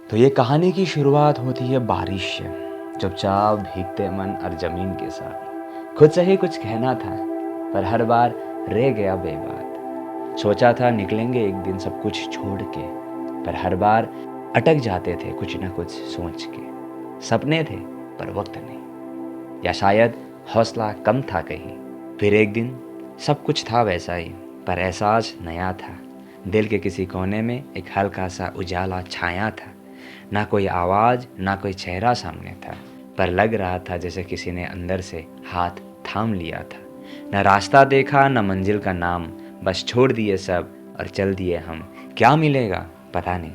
तो ये कहानी की शुरुआत होती है बारिश से। चुपचाप भीगते मन और ज़मीन के साथ। खुद से ही कुछ कहना था, पर हर बार रह गया बेबात। सोचा था निकलेंगे एक दिन सब कुछ छोड़ के, पर हर बार अटक जाते थे कुछ ना कुछ सोच के। सपने थे पर वक्त नहीं, या शायद हौसला कम था कहीं। फिर एक दिन सब कुछ था वैसा ही, पर एहसास नया था। दिल के किसी कोने में एक हल्का सा उजाला छाया था। ना कोई आवाज़, ना कोई चेहरा सामने था, पर लग रहा था जैसे किसी ने अंदर से हाथ थाम लिया था। न रास्ता देखा, न मंजिल का नाम, बस छोड़ दिए सब और चल दिए हम। क्या मिलेगा पता नहीं,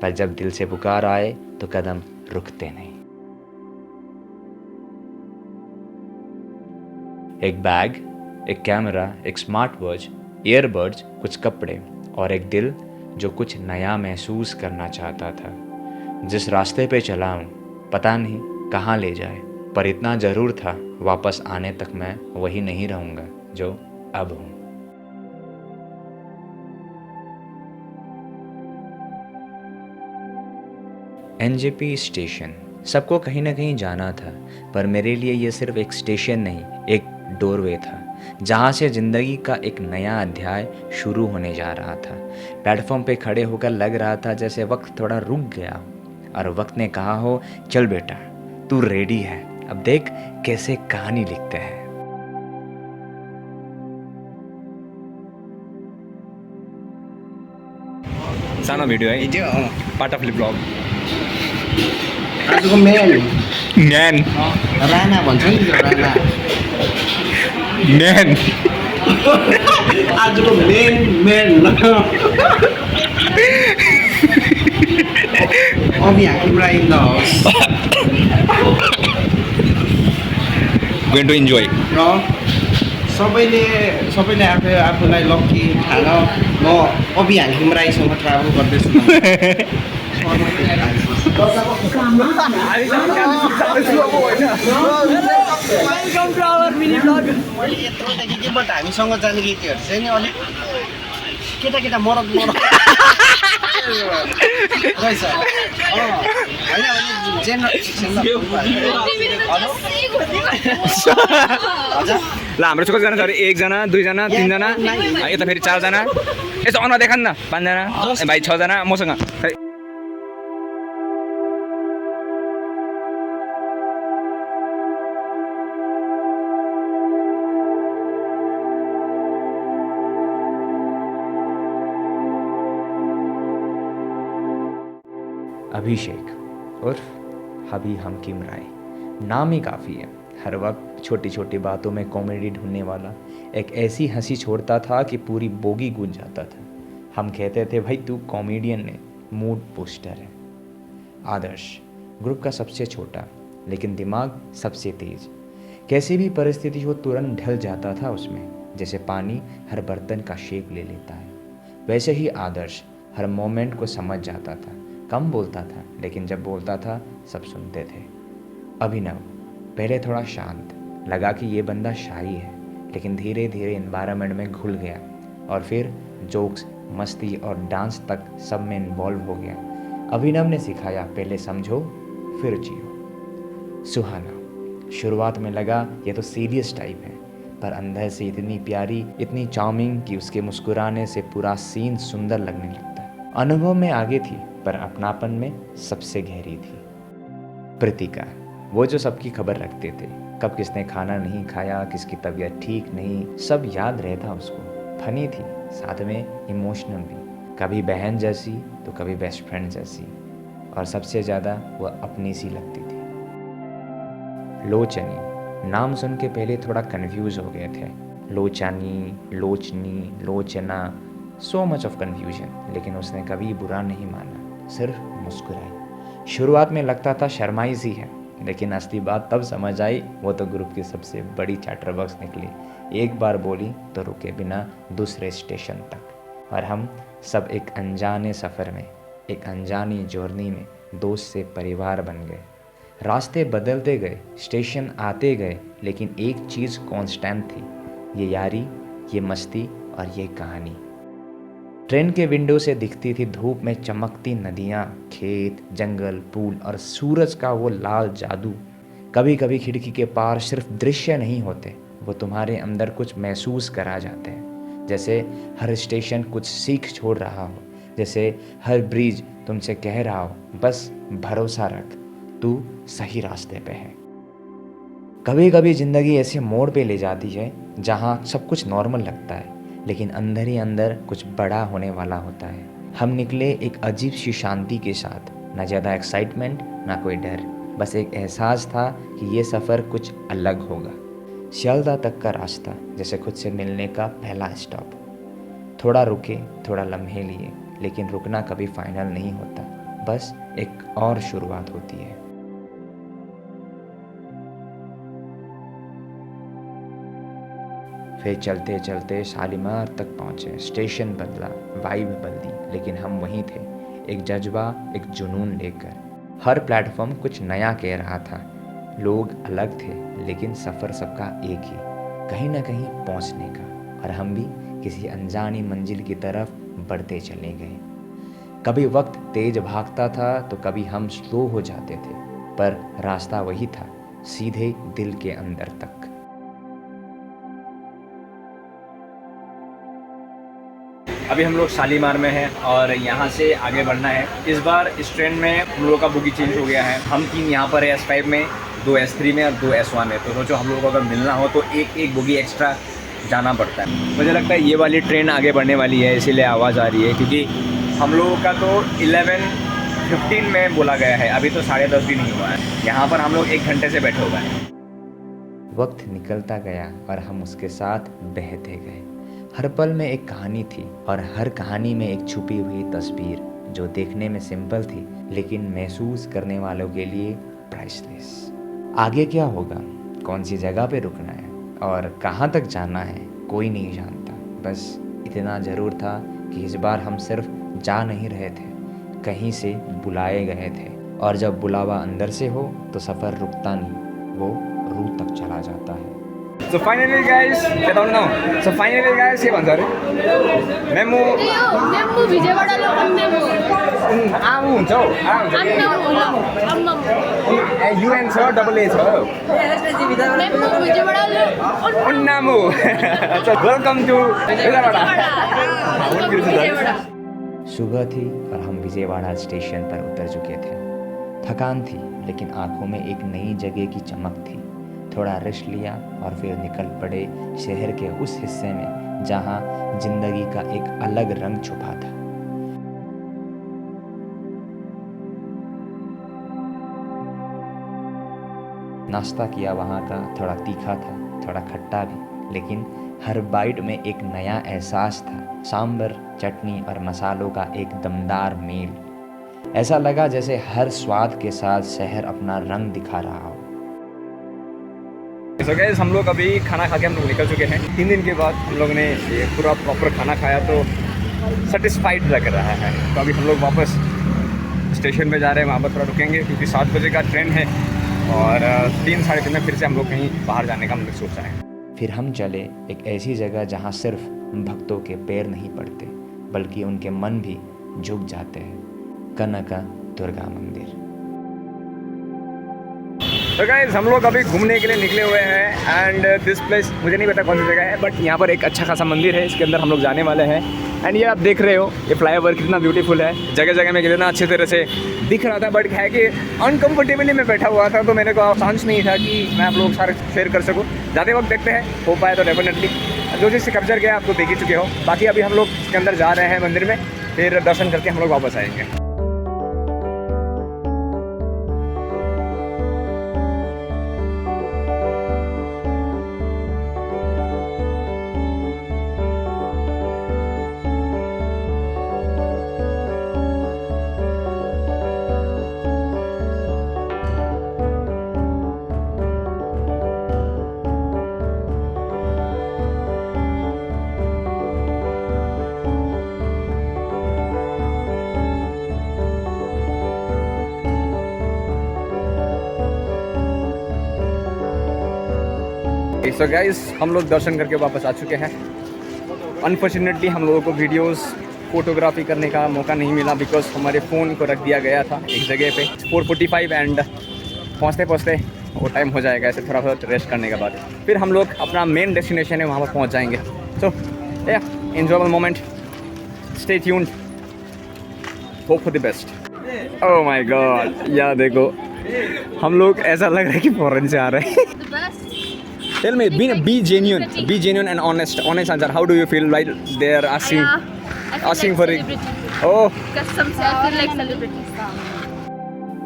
पर जब दिल से पुकार आए तो कदम रुकते नहीं। एक बैग, एक कैमरा, एक स्मार्ट वॉच, ईयरबड्स, कुछ कपड़े और एक दिल जो कुछ नया महसूस करना चाहता था। जिस रास्ते पे चला हूँ पता नहीं कहाँ ले जाए, पर इतना ज़रूर था वापस आने तक मैं वही नहीं रहूँगा जो अब हूँ। NJP station. सबको कहीं ना कहीं जाना था, पर मेरे लिए ये सिर्फ एक स्टेशन नहीं, एक डोरवे था, जहाँ से ज़िंदगी का एक नया अध्याय शुरू होने जा रहा था। प्लेटफॉर्म पे खड़े होकर लग रहा था जैसे वक्त थोड़ा रुक गया हो और वक्त ने कहा हो, चल बेटा तू रेडी है, अब देख कैसे कहानी लिखते हैं। सानो भिडियो है हिजो पार्ट अफ ब्लग आजको मेन म्यान राणा भन्छ नि त्यो राणा म्यान आजको मेन Abhi Hakim in the house going to enjoy र सबैले आफूलाई लक्की ठान म अभि हाकिम राईसँग ट्राभल गर्दैछु welcome to our mini blog. मैले यत्रोदेखि के बट हामीसँग जाने केटीहरू चाहिँ नि अलिक केटा मरद रहेछ ल हाम्रो चाहिँ कतिजना छ अरे 1 जना 2 जना 3 जना यता फेरि 4 जना यसो अनुहार देखा न 5 जना भाइ 6 जना मसँग अभिषेक उर्फ हबी हकीम राय। नाम ही काफ़ी है। हर वक्त छोटी छोटी बातों में कॉमेडी ढूंढने वाला, एक ऐसी हंसी छोड़ता था कि पूरी बोगी गूंज जाता था। हम कहते थे भाई तू कॉमेडियन ने, मूड बूस्टर है। आदर्श ग्रुप का सबसे छोटा, लेकिन दिमाग सबसे तेज। कैसी भी परिस्थिति हो तुरंत ढल जाता था उसमें, जैसे पानी हर बर्तन का शेप ले लेता है। वैसे ही आदर्श हर मोमेंट को समझ जाता था। कम बोलता था, लेकिन जब बोलता था सब सुनते थे। अभिनव पहले थोड़ा शांत, लगा कि ये बंदा शाही है, लेकिन धीरे धीरे एनवायरनमेंट में घुल गया और फिर जोक्स, मस्ती और डांस तक सब में इन्वॉल्व हो गया। अभिनव ने सिखाया पहले समझो फिर जियो। सुहाना शुरुआत में लगा ये तो सीरियस टाइप है, पर अंदर से इतनी प्यारी, इतनी चार्मिंग कि उसके मुस्कुराने से पूरा सीन सुंदर लगने लगता है। अनुभव में आगे थी, पर अपनापन में सबसे गहरी थी। प्रीतिका वो जो सबकी खबर रखते थे, कब किसने खाना नहीं खाया, किसकी तबीयत ठीक नहीं, सब याद रहता उसको। फनी थी, साथ में इमोशनल भी, कभी बहन जैसी तो कभी बेस्ट फ्रेंड जैसी, और सबसे ज़्यादा वो अपनी सी लगती थी। लोचनी नाम सुन के पहले थोड़ा कंफ्यूज हो गए थे। लोचानी, लोचनी, Lochana, so much of confusion, लेकिन उसने कभी बुरा नहीं माना, सिर्फ मुस्कुराई। शुरुआत में लगता था शर्माई सी है, लेकिन असली बात तब समझ आई, वो तो ग्रुप की सबसे बड़ी चैटरबॉक्स निकली। एक बार बोली तो रुके बिना दूसरे स्टेशन तक, और हम सब एक अनजाने सफ़र में, एक अनजानी जर्नी में दोस्त से परिवार बन गए। रास्ते बदलते गए, स्टेशन आते गए, लेकिन एक चीज़ कांस्टेंट थी, ये यारी, ये मस्ती और ये कहानी। ट्रेन के विंडो से दिखती थी धूप में चमकती नदियाँ, खेत, जंगल, पुल और सूरज का वो लाल जादू। कभी कभी खिड़की के पार सिर्फ दृश्य नहीं होते, वो तुम्हारे अंदर कुछ महसूस करा जाते हैं। जैसे हर स्टेशन कुछ सीख छोड़ रहा हो, जैसे हर ब्रिज तुमसे कह रहा हो बस भरोसा रख, तू सही रास्ते पे है। कभी कभी ज़िंदगी ऐसे मोड़ पे ले जाती है जहाँ सब कुछ नॉर्मल लगता है, लेकिन अंदर ही अंदर कुछ बड़ा होने वाला होता है। हम निकले एक अजीब सी शांति के साथ, ना ज़्यादा एक्साइटमेंट ना कोई डर, बस एक एहसास था कि ये सफ़र कुछ अलग होगा। सियालदह तक का रास्ता जैसे खुद से मिलने का पहला स्टॉप। थोड़ा रुके, थोड़ा लम्हे लिए, लेकिन रुकना कभी फाइनल नहीं होता, बस एक और शुरुआत होती है। फिर चलते चलते शालीमार तक पहुँचे। स्टेशन बदला, वाइब बदली, लेकिन हम वहीं थे, एक जज्बा, एक जुनून लेकर। हर प्लेटफॉर्म कुछ नया कह रहा था। लोग अलग थे, लेकिन सफ़र सबका एक ही, कहीं ना कहीं पहुँचने का। और हम भी किसी अनजानी मंजिल की तरफ बढ़ते चले गए। कभी वक्त तेज भागता था तो कभी हम स्लो हो जाते थे, पर रास्ता वही था, सीधे दिल के अंदर तक। अभी हम लोग शालीमार में हैं और यहाँ से आगे बढ़ना है। इस बार इस ट्रेन में हम लोगों का बोगी चेंज हो गया है। हम 3 यहाँ पर है, S5 में, 2 S3 में और 2 S1 में। तो सोचो हम लोगों को अगर मिलना हो तो एक बोगी एक्स्ट्रा जाना पड़ता है। मुझे लगता है ये वाली ट्रेन आगे बढ़ने वाली है, इसीलिए आवाज़ आ रही है, क्योंकि हम लोगों का तो 11:15 में बोला गया है, अभी तो 10:30 भी नहीं हुआ है। यहाँ पर हम लोग 1 घंटे से बैठे हुए हैं। वक्त निकलता गया और हम उसके साथ बहते गए। हर पल में एक कहानी थी और हर कहानी में एक छुपी हुई तस्वीर, जो देखने में सिंपल थी लेकिन महसूस करने वालों के लिए प्राइसलेस। आगे क्या होगा, कौन सी जगह पे रुकना है और कहाँ तक जाना है, कोई नहीं जानता। बस इतना ज़रूर था कि इस बार हम सिर्फ जा नहीं रहे थे, कहीं से बुलाए गए थे। और जब बुलावा अंदर से हो तो सफ़र रुकता नहीं, वो रूह तक चला जाता है। So finally guys, बताउनु न। So finally guys, के भन्छ अरे मेमो मेमो विजयवाडालो अन्नेमो आम हुन्छ हौ, आ हुन्छ अन्नेमो UN छ, डबल A छ। मेमो विजयवाडालो अन्नामो। अच्छा, वेलकम टु विजयवाडा। सुबह थी और हम विजयवाड़ा स्टेशन पर उतर चुके थे। थकान थी, लेकिन आंखों में एक नई जगह की चमक थी। थोड़ा रेस्ट लिया और फिर निकल पड़े शहर के उस हिस्से में जहां जिंदगी का एक अलग रंग छुपा था। नाश्ता किया वहाँ का, थोड़ा तीखा था, थोड़ा खट्टा भी, लेकिन हर बाइट में एक नया एहसास था। सांभर, चटनी और मसालों का एक दमदार मेल। ऐसा लगा जैसे हर स्वाद के साथ शहर अपना रंग दिखा रहा हो। So guys, हम लोग अभी खाना खा के हम लोग निकल चुके हैं। 3 दिन के बाद हम लोग ने ये पूरा प्रॉपर खाना खाया तो सेटिस्फाइड लग रहा है। तो अभी हम लोग वापस स्टेशन पे जा रहे हैं, वहाँ पर थोड़ा रुकेंगे क्योंकि 7 बजे का ट्रेन है और 3 साढ़े 3 में फिर से हम लोग कहीं बाहर जाने का हम लोग सोचा है। फिर हम चले एक ऐसी जगह जहाँ सिर्फ भक्तों के पैर नहीं पड़ते, बल्कि उनके मन भी झुक जाते हैं। कनक दुर्गा मंदिर। तो गाइस, हम लोग अभी घूमने के लिए निकले हुए हैं एंड दिस प्लेस मुझे नहीं पता कौन सी जगह है, बट यहाँ पर एक अच्छा खासा मंदिर है, इसके अंदर हम लोग जाने वाले हैं। एंड ये आप देख रहे हो, ये फ्लाईओवर कितना ब्यूटीफुल है, जगह जगह में कितना अच्छे तरह से दिख रहा था। बट है कि अनकम्फर्टेबली मैं बैठा हुआ था, तो मेरे को चांस नहीं था कि मैं आप लोग सारे शेयर कर सकूँ। जाते वक्त देखते हैं, हो पाए तो डेफिनेटली। जो चीज़ से कैप्चर किया आप तो देख ही चुके हो। बाकी अभी हम लोग इसके अंदर जा रहे हैं मंदिर में, फिर दर्शन करके हम लोग वापस आएंगे। सो गाइस, हम लोग दर्शन करके वापस आ चुके हैं। अनफॉर्चुनेटली हम लोगों को वीडियोस फ़ोटोग्राफी करने का मौका नहीं मिला बिकॉज हमारे फ़ोन को रख दिया गया था एक जगह पे 4:45 एंड पहुँचते पहुँचते वो टाइम हो जाएगा ऐसे थोड़ा बहुत रेस्ट करने के बाद फिर हम लोग अपना मेन डेस्टिनेशन है वहाँ पर पहुँच जाएंगे। So enjoyable moment, stay tuned, hope for the best. Oh my god, yeah देखो हम लोग ऐसा लग रहा है कि फॉरेन से आ रहे हैं। The best. Tell me, be genuine and honest answer. How do you feel while they are asking Yeah, I feel asking like for it? celebrity. Oh, Custom से I feel like celebrity.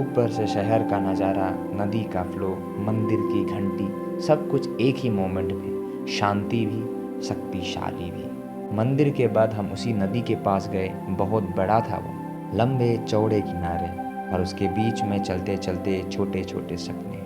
ऊपर से शहर का नज़ारा, नदी का flow, मंदिर की घंटी, सब कुछ एक ही मोमेंट में, शांति भी, शक्तिशाली भी। मंदिर के बाद हम उसी नदी के पास गए। बहुत बड़ा था वो, लंबे चौड़े किनारे और उसके बीच में चलते चलते छोटे छोटे सपने,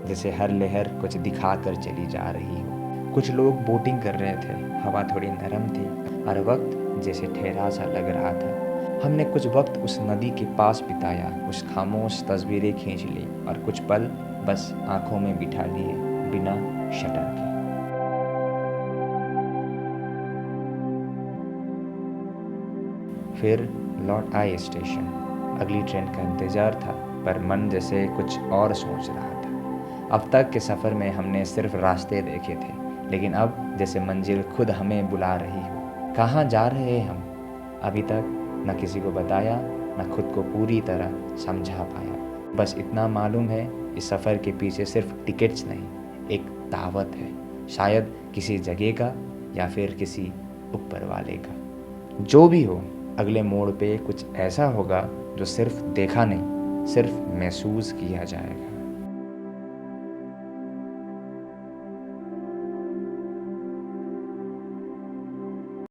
जैसे हर लहर कुछ दिखा कर चली जा रही हो। कुछ लोग बोटिंग कर रहे थे, हवा थोड़ी नरम थी और वक्त जैसे ठहरा सा लग रहा था। हमने कुछ वक्त उस नदी के पास बिताया, कुछ खामोश तस्वीरें खींच ली और कुछ पल बस आंखों में बिठा लिए बिना शटर के। फिर लौट आए स्टेशन। अगली ट्रेन का इंतज़ार था पर मन जैसे कुछ और सोच रहा था। अब तक के सफ़र में हमने सिर्फ रास्ते देखे थे, लेकिन अब जैसे मंजिल खुद हमें बुला रही हो। कहाँ जा रहे हैं हम? अभी तक न किसी को बताया, न खुद को पूरी तरह समझा पाया। बस इतना मालूम है इस सफ़र के पीछे सिर्फ टिकट्स नहीं, एक दावत है, शायद किसी जगह का या फिर किसी ऊपर वाले का। जो भी हो, अगले मोड़ पे कुछ ऐसा होगा जो सिर्फ देखा नहीं, सिर्फ महसूस किया जाएगा।